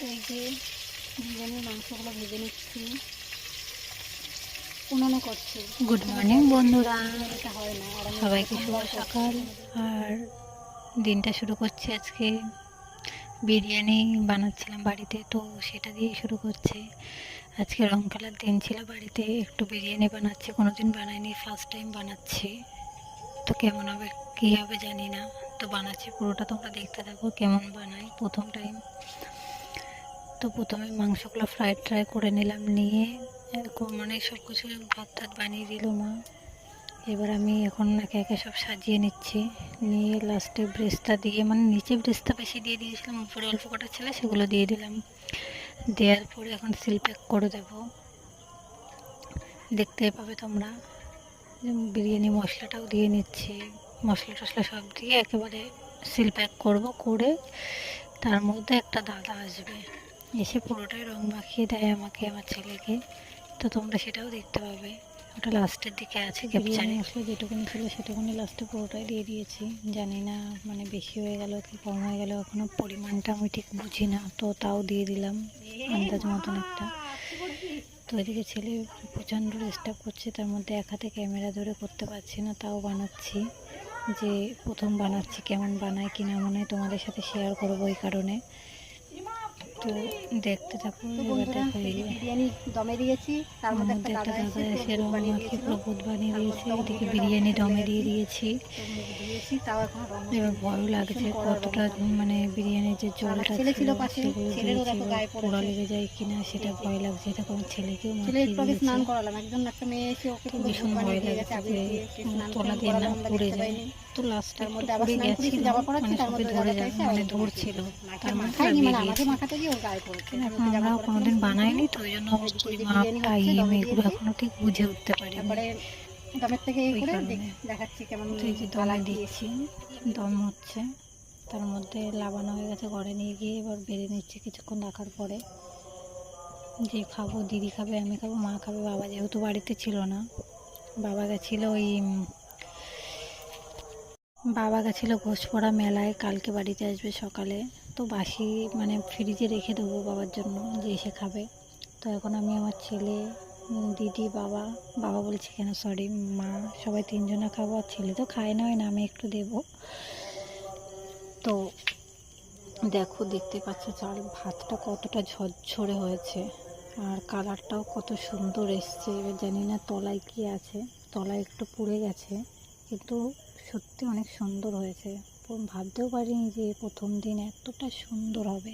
এই যে বিরিয়ানির মাংসগুলো ভেজে নিচ্ছি, উনুনে করছি। গুড মর্নিং বন্ধুরা, এটা হয় না, আর আমি সবাইকে শুভ সকাল। আর দিনটা শুরু করছি আজকে বিরিয়ানি বানাচ্ছিলাম বাড়িতে, তো সেটা দিয়েই শুরু করছি। আজকে রং খেলার দিন ছিল, বাড়িতে একটু বিরিয়ানি বানাচ্ছি, কোনোদিন বানাইনি, ফার্স্ট টাইম বানাচ্ছি। তো কেমন হবে কী হবে জানি না, তো বানাচ্ছি, পুরোটা তোমরা দেখতে থাকো কেমন বানাই প্রথম টাইম। তো প্রথমে মাংসগুলো ফ্রাই করে নিলাম, নিয়ে এরকম মানে সব কিছু ভাত টাত বানিয়ে দিল মা। এবার আমি এখন একে একে সব সাজিয়ে নিচ্ছি, নিয়ে লাস্টে ব্রেস্তা দিয়ে, মানে নিচে ব্রেস্তা বেশি দিয়ে দিয়েছিলাম, উপরে অল্প কটা ছিল সেগুলো দিয়ে দিলাম। দেওয়ার পরে এখন সিল প্যাক করে দেবো, দেখতে পাবে তোমরা। বিরিয়ানি মশলাটাও দিয়ে নিচ্ছি, মশলা টশলা সব দিয়ে একেবারে সিল প্যাক করবো, করে তার মধ্যে একটা দাদা আসবে, এসে পুরোটাই রং মাখিয়ে দেয় আমাকে, আমার ছেলেকে। তো তোমরা সেটাও দেখতে পাবে, ওটা লাস্টের দিকে আছে ক্যাপচারে। মশলা যেটুকুনি ছিল সেটুকুনি লাস্টে পুরোটাই দিয়ে দিয়েছি। জানি না মানে বেশি হয়ে গেল কি কম হয়ে গেল, এখনও পরিমাণটা আমি ঠিক বুঝি না, তো তাও দিয়ে দিলাম আন্দাজ মতন একটা। তো এদিকে ছেলে প্রচণ্ড ডিস্টার্ব করছে, তার মধ্যে এক হাতে ক্যামেরা ধরে করতে পারছি না, তাও বানাচ্ছি, যে প্রথম বানাচ্ছি, কেমন বানায় কি না মনে হয় তোমাদের সাথে শেয়ার করবো এই কারণে। তো দেখতে থাকো, এবার দেখো বিরিয়ানি দমে দিয়েছি, তার মধ্যে একটা দাদা এসে রং মাখিয়ে পুরো ভূত বানিয়ে দিয়েছে। এদিকে বিরিয়ানি দমে দিয়ে দিয়েছি, তাও এখন এবার ভয়ও লাগছে কতটা মানে বিরিয়ানির যে জলটা ছিল সেগুলো দিয়েছি, পোড়া লেগে যায় কিনা সেটা ভয় লাগছে। এটা আমার ছেলেকেও মাখিয়ে দিয়েছি, স্নান করালাম, একজন একটা মেয়ে এসে ওকে তো ভীষণ ভয় লাগছে যে তলা দিয়ে না পড়ে যায়। তো লাস্টের মধ্যে পড়ে গেছিল, মানে সবাই ধরে যায়, মানে ধরছিল, তার মধ্যে আমাকে মাখাতে গিয়ে ওর গায়ে পড়েছে। এখন আমরাও কোনোদিন বানাইনি, তো ওই জন্য পরিমাপ টাইম এগুলো এখনো ঠিক বুঝে উঠতে পারি। দমের থেকে দেখাচ্ছি কেমন দমে দিয়েছি, দম হচ্ছে, তার মধ্যে লাবানো হয়ে গেছে, ঘরে নিয়ে গিয়ে এবার বেড়ে নিচ্ছি কিছুক্ষণ রাখার পরে। যে খাবো, দিদি খাবে, আমি খাবো, মা খাবে, বাবা যেহেতু বাড়িতে ছিল না, বাবা গেছিলো ঘোষপড়া মেলায়, কালকে বাড়িতে আসবে সকালে। তো বাসি মানে ফ্রিজে রেখে দেবো বাবার জন্য, যে এসে খাবে। তো এখন আমি আমার ছেলে, দিদি, বাবা বলছি কেন, সরি, মা, সবাই তিনজনা খাবো। আর ছেলে তো খায় না, ওই নামে একটু দেবো। তো দেখো, দেখতে পাচ্ছ চাল ভাতটা কতটা ঝরঝরে হয়েছে, আর কালারটাও কত সুন্দর এসছে। এবার জানি না তলায় কি আছে, তলায় একটু পুড়ে গেছে, কিন্তু সত্যি অনেক সুন্দর হয়েছে। ভাবতেও পারিনি যে প্রথম দিন এতটা সুন্দর হবে।